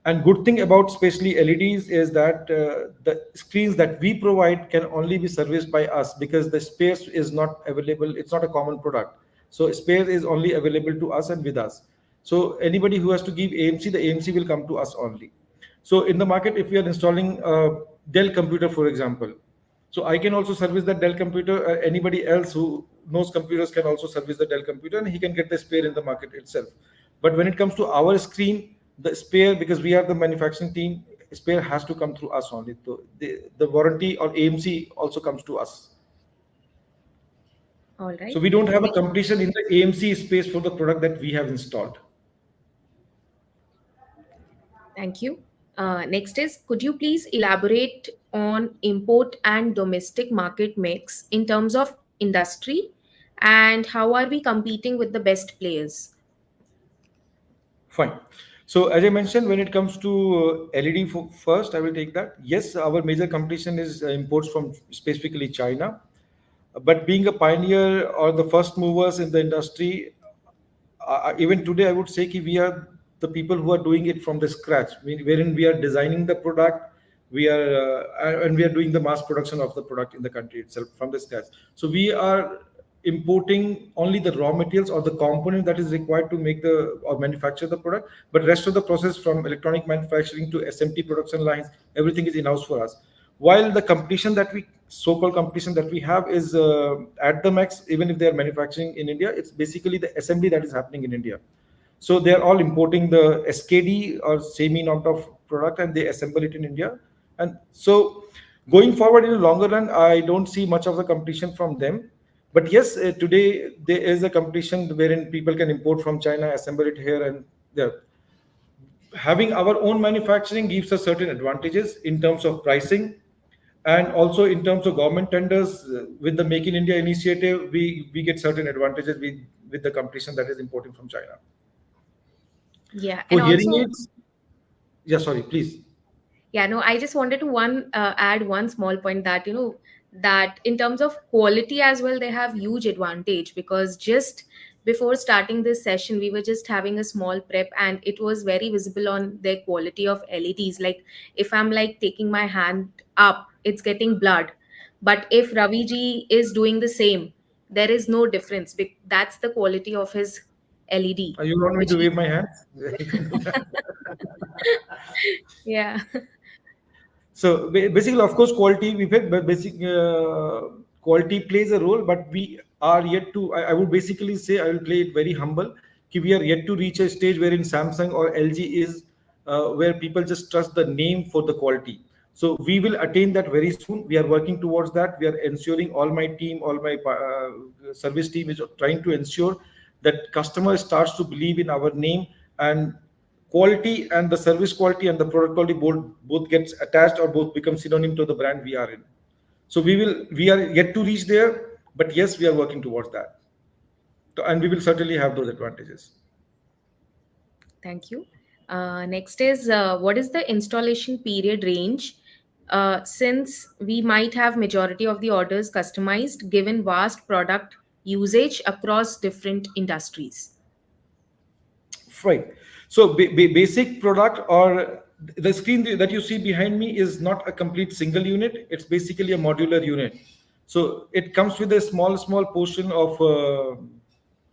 And good thing about especially LEDs is that the screens that we provide can only be serviced by us, because the space is not available. It's not a common product. So space is only available to us and with us. So anybody who has to give AMC, the AMC will come to us only. So in the market, if we are installing a Dell computer, for example, so I can also service that Dell computer. Anybody else who knows computers can also service the Dell computer, and he can get the spare in the market itself. But when it comes to our screen, the spare, because we are the manufacturing team, spare has to come through us only. So the warranty or AMC also comes to us. All So right. we don't have a competition in the AMC space for the product that we have installed. Thank you. Next is, could you please elaborate on import and domestic market mix in terms of industry, and how are we competing with the best players? Fine. So as I mentioned, when it comes to LED first, I will take that. Yes, our major competition is imports from specifically China. But being a pioneer or the first movers in the industry, even today, I would say that we are the people who are doing it from the scratch, wherein we are designing the product, and we are doing the mass production of the product in the country itself from the scratch. So we are importing only the raw materials or the component that is required to make the or manufacture the product, but rest of the process from electronic manufacturing to SMT production lines, everything is in house for us. While the competition that we so-called competition that we have is at the max, even if they are manufacturing in India, it's basically the assembly that is happening in India. So they are all importing the SKD or semi knocked off product, and they assemble it in India. And so going forward in the longer run, I don't see much of the competition from them. But yes, today there is a competition wherein people can import from China, assemble it here, and there. Having our own manufacturing gives us certain advantages in terms of pricing, and also in terms of government tenders. With the Make in India initiative, we get certain advantages with the competition that is importing from China. Yeah, and For hearing also, aids, yeah, sorry, please. yeah, no, I just wanted to add one small point that that in terms of quality as well, they have huge advantage, because just before starting this session, we were just having a small prep, and it was very visible on their quality of LEDs. Like, if I'm like taking my hand up, it's getting blurred, but if Ravi ji is doing the same, there is no difference. That's the quality of his LED, You want me which to he. wave my hands? You can do that. Yeah. So basically, of course, quality we pay, but basic quality plays a role. But we are yet to. I would basically say I will play it very humble. We are yet to reach a stage wherein Samsung or LG is where people just trust the name for the quality. So we will attain that very soon. We are working towards that. We are ensuring, all my team, all my service team is trying to ensure that customer starts to believe in our name, and quality and the service quality and the product quality both gets attached or both become synonym to the brand we are in. So we are yet to reach there, but yes, we are working towards that. And we will certainly have those advantages. Thank you. Next is, what is the installation period range? Since we might have majority of the orders customized, given vast product usage across different industries. Right. So basic product or the screen that you see behind me is not a complete single unit. It's basically a modular unit. So it comes with a small portion of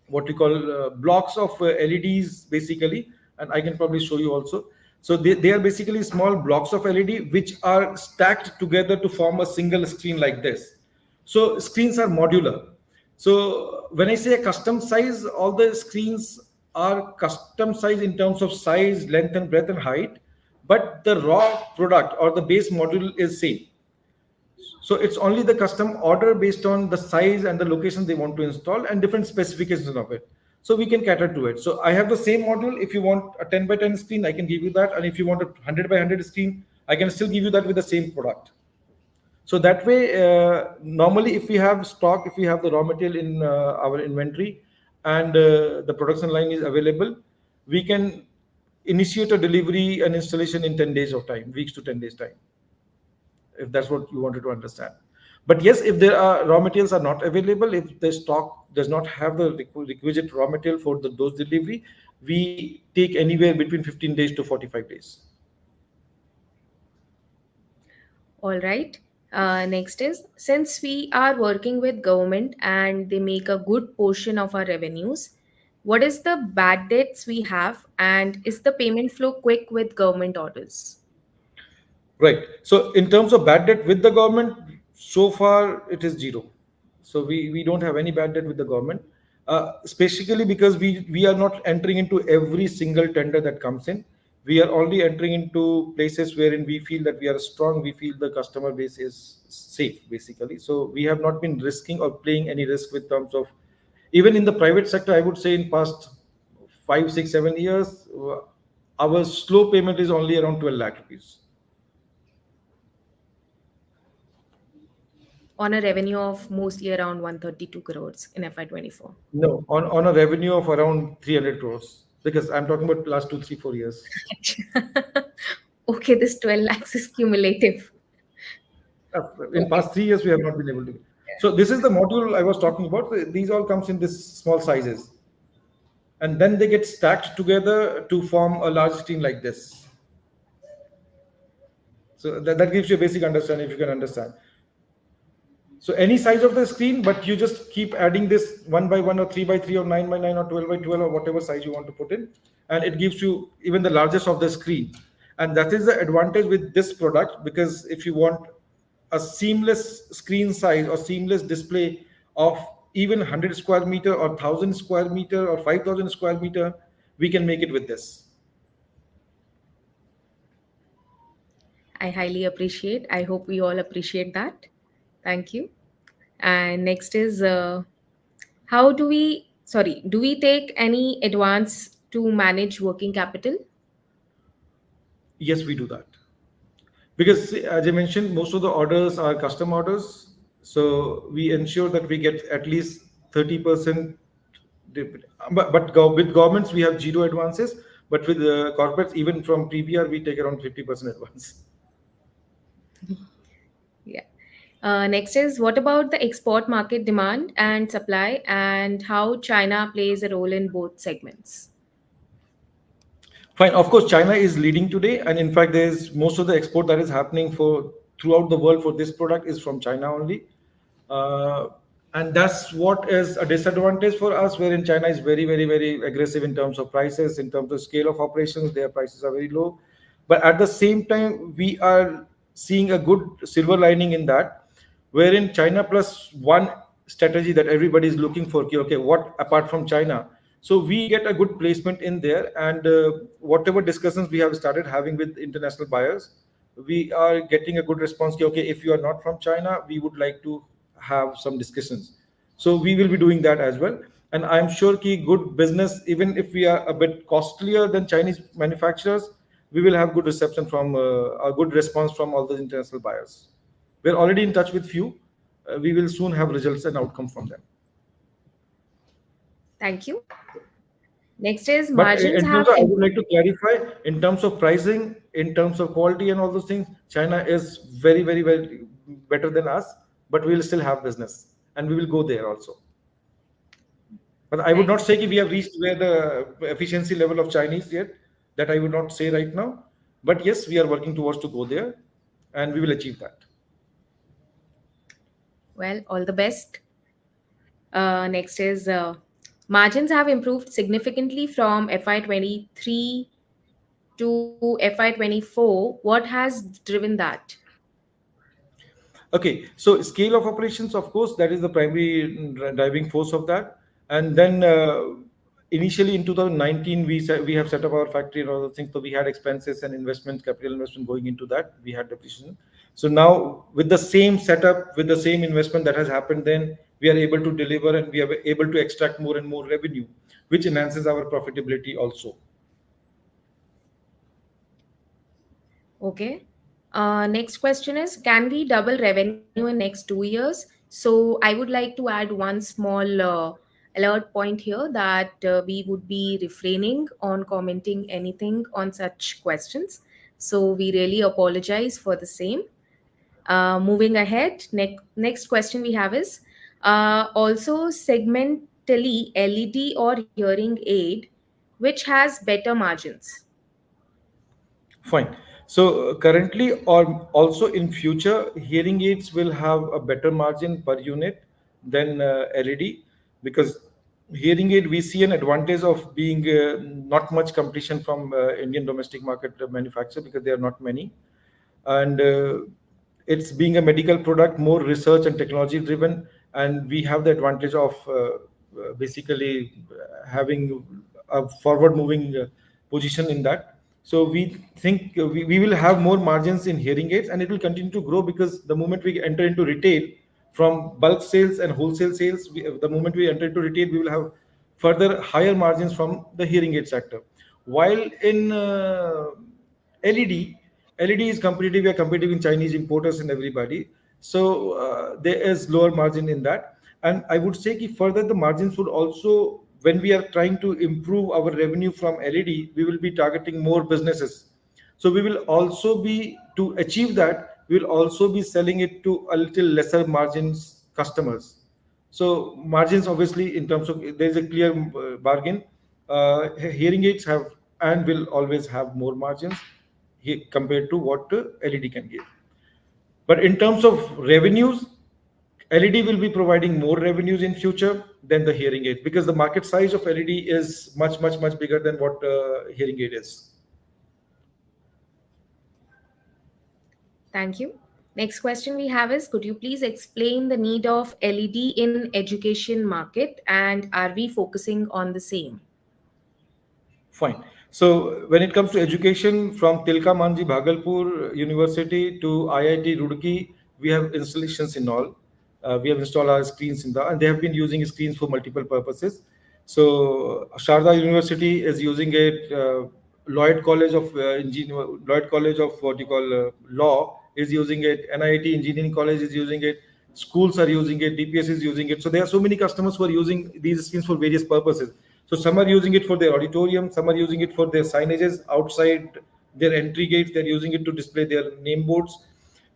what we call blocks of LEDs basically, and I can probably show you also. So they are basically small blocks of LED which are stacked together to form a single screen like this. So screens are modular. So when I say a custom size, all the screens are custom size in terms of size, length, and breadth and height, but the raw product or the base module is same. So it's only the custom order based on the size and the location they want to install and different specifications of it. So we can cater to it. So I have the same module. If you want a 10 by 10 screen, I can give you that. And if you want a 100 by 100 screen, I can still give you that with the same product. So that way, normally if we have stock, if we have the raw material in our inventory and the production line is available, we can initiate a delivery and installation in 10 days of time, weeks to 10 days time, if that's what you wanted to understand. But yes, if there are raw materials are not available, if the stock does not have the requisite raw material for those delivery, we take anywhere between 15 days to 45 days. All right. Next is, since we are working with government and they make a good portion of our revenues, what is the bad debts we have, and is the payment flow quick with government orders? Right. So in terms of bad debt with the government, so far it is zero. So we don't have any bad debt with the government, specifically because we are not entering into every single tender that comes in. We are only entering into places wherein we feel that we are strong. We feel the customer base is safe, basically. So we have not been risking or playing any risk with terms of, even in the private sector. I would say in past 5, 6, 7 years, our slow payment is only around 12 lakh rupees. On a revenue of mostly around 132 crores in FY24. No, on a revenue of around 300 crores, because I'm talking about last 2, 3, 4 years. Okay, this 12 lakhs is cumulative. In Okay. past 3 years, we have not been able to. So this is the module I was talking about. These all comes in this small sizes, and then they get stacked together to form a large screen like this. So that gives you a basic understanding if you can understand. So any size of the screen, but you just keep adding this 1 by 1 or 3 by 3 or 9 by 9 or 12 by 12 or whatever size you want to put in, and it gives you even the largest of the screen. And that is the advantage with this product, because if you want a seamless screen size or seamless display of even 100 square meter or 1000 square meter or 5000 square meter, we can make it with this. I highly appreciate. I hope we all appreciate that. Thank you. And next is, how do we, sorry, do we take any advance to manage working capital? Yes, we do that. Because as I mentioned, most of the orders are custom orders, so we ensure that we get at least 30%. With governments we have zero advances, but with corporates, even from PVR, we take around 50% advance. Yeah. Next is, what about the export market demand and supply, and how China plays a role in both segments? Fine. Of course, China is leading today, and in fact, there's most of the export that is happening for throughout the world for this product is from China only, uh, and that's what is a disadvantage for us. Wherein China is very, very, very aggressive in terms of prices, in terms of scale of operations, their prices are very low. But at the same time, we are seeing a good silver lining in that, wherein China plus one strategy that everybody is looking for. Okay, okay, what apart from China? So we get a good placement in there, and whatever discussions we have started having with international buyers, we are getting a good response. Okay, if you are not from China, we would like to have some discussions. So we will be doing that as well. And I'm sure ki good business, even if we are a bit costlier than Chinese manufacturers, we will have good reception from a good response from all the international buyers. We're already in touch with few. We will soon have results and outcome from them. Thank you. Next is, But margins in terms have of, I would like to clarify, in terms of pricing, in terms of quality and all those things, China is very, very, very better than us, but we will still have business and we will go there also. But I would not Thanks. say that we have reached where the efficiency level of Chinese yet. That I would not say right now. But yes, we are working towards to go there, and we will achieve that. Well, all the best. Next is, margins have improved significantly from FY23 to FY24. What has driven that? Okay, so scale of operations, of course, that is the primary driving force of that. And then initially in 2019, we have set up our factory and all those things. So we had expenses and investments, capital investment going into that. We had depreciation. So now with the same setup, with the same investment that has happened, then we are able to deliver and we are able to extract more and more revenue, which enhances our profitability also. Okay. Next question is, can we double revenue in next 2 years? So I would like to add one small alert point here that we would be refraining on commenting anything on such questions. So we really apologize for the same. Moving ahead, next question we have is also segmentally LED or hearing aid, which has better margins. Fine. So currently or also in future, hearing aids will have a better margin per unit than LED, because hearing aid we see an advantage of being not much competition from Indian domestic market manufacturer, because there are not many, and it's being a medical product, more research and technology driven, and we have the advantage of basically having a forward moving position in that. So we think we will have more margins in hearing aids, and it will continue to grow, because the moment we enter into retail, from bulk sales and wholesale sales, the moment we enter into retail, we will have further higher margins from the hearing aid sector. While in LED, LED is competitive. We are competing with Chinese importers and everybody. So there is lower margin in that. And I would say that further the margins would also, when we are trying to improve our revenue from LED, we will be targeting more businesses. So we will also be, to achieve that, we will also be selling it to a little lesser margins customers. So margins, obviously, in terms of, there is a clear bargain. Hearing aids have and will always have more margins compared to what LED can give. But in terms of revenues, LED will be providing more revenues in future than the hearing aid, because the market size of LED is much, much, much bigger than what hearing aid is. Thank you. Next question we have is, could you please explain the need of LED in education market and are we focusing on the same? Fine. So when it comes to education, from Tilka Manji Bhagalpur University to IIT Roorkee, we have installations in all. We have installed our screens in the, and they have been using screens for multiple purposes. So Sharda University is using it. Lloyd College of Lloyd College of what you call Law is using it. NIT Engineering College is using it. Schools are using it. DPS is using it. So there are so many customers who are using these screens for various purposes. So some are using it for their auditorium, some are using it for their signages outside their entry gates. They're using it to display their name boards.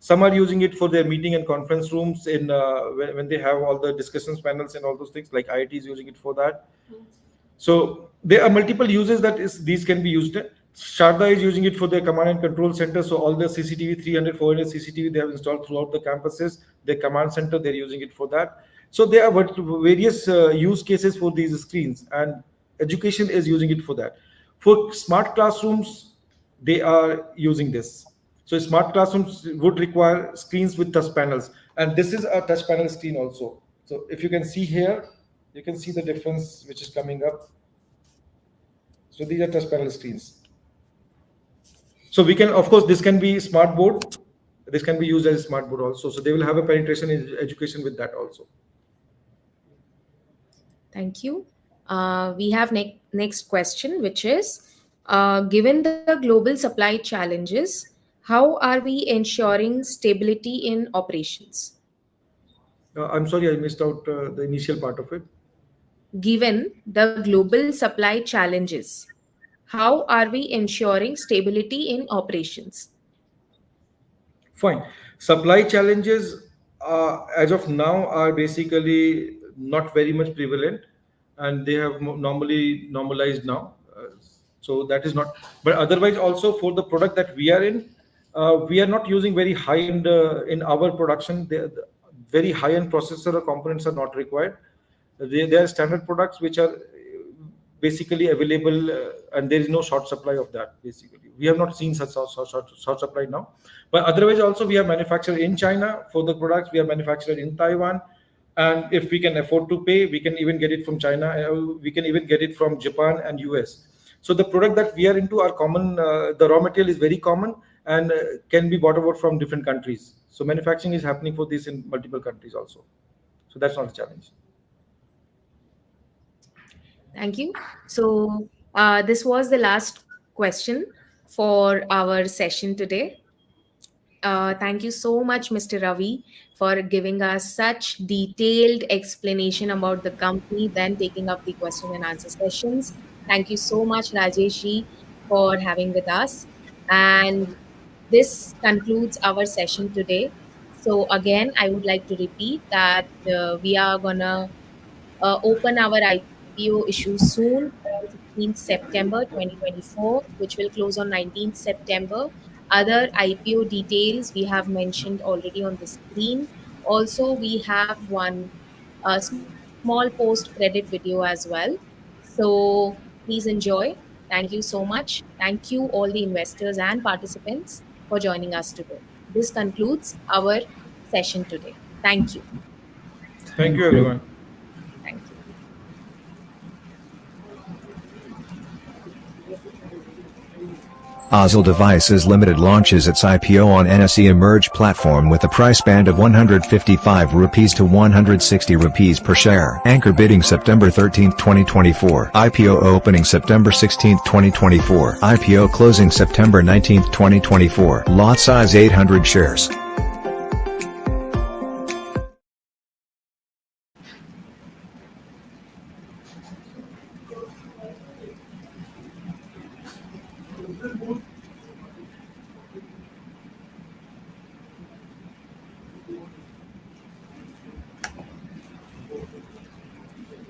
Some are using it for their meeting and conference rooms in when they have all the discussions panels and all those things. Like IIT is using it for that. So there are multiple uses that these can be used. Sharda is using it for their command and control center. So all the CCTV, 300, 400 CCTV they have installed throughout the campuses. Their command center, they're using it for that. So there are various use cases for these screens, and education is using it for that. For smart classrooms, they are using this. So smart classrooms would require screens with touch panels, and this is a touch panel screen also. So if you can see here, you can see the difference which is coming up. So these are touch panel screens. So we can, of course, this can be smart board. This can be used as a smart board also. So they will have a penetration in education with that also. Thank you. We have next question, which is, given the global supply challenges, how are we ensuring stability in operations? I'm sorry, I missed out the initial part of it. Given the global supply challenges, how are we ensuring stability in operations? Fine. Supply challenges, as of now, are basically not very much prevalent, and they have normally normalized now. So that is not. But otherwise, also for the product that we are in, we are not using very high end in our production. The very high end processor or components are not required. They are standard products which are basically available, and there is no short supply of that. Basically, we have not seen such short supply now. But otherwise, also we have manufactured in China for the products. We have manufactured in Taiwan, and if we can afford to pay, we can even get it from China. We can even get it from Japan and US. So the product that we are into are common. The raw material is very common, and can be bought about from different countries. So manufacturing is happening for this in multiple countries also. So that's not a challenge. Thank you. So, this was the last question for our session today. Thank you so much, Mr. Ravi, for giving us such detailed explanation about the company, then taking up the question and answer sessions. Thank you so much, Rajesh ji, for having with us. And this concludes our session today. So, again, I would like to repeat that we are gonna open our IPO issue soon on 16th September 2024, which will close on 19th September. Other IPO details we have mentioned already on the screen. Also, we have one small post credit video as well. So please enjoy. Thank you so much. Thank you, all the investors and participants, for joining us today. This concludes our session today. Thank you. Thank you, everyone. Thank you. Osel Devices Limited launches its IPO on NSE Emerge platform with a price band of 155 rupees to 160 rupees per share. Anchor bidding September 13, 2024. IPO opening September 16, 2024. IPO closing September 19, 2024. Lot size 800 shares.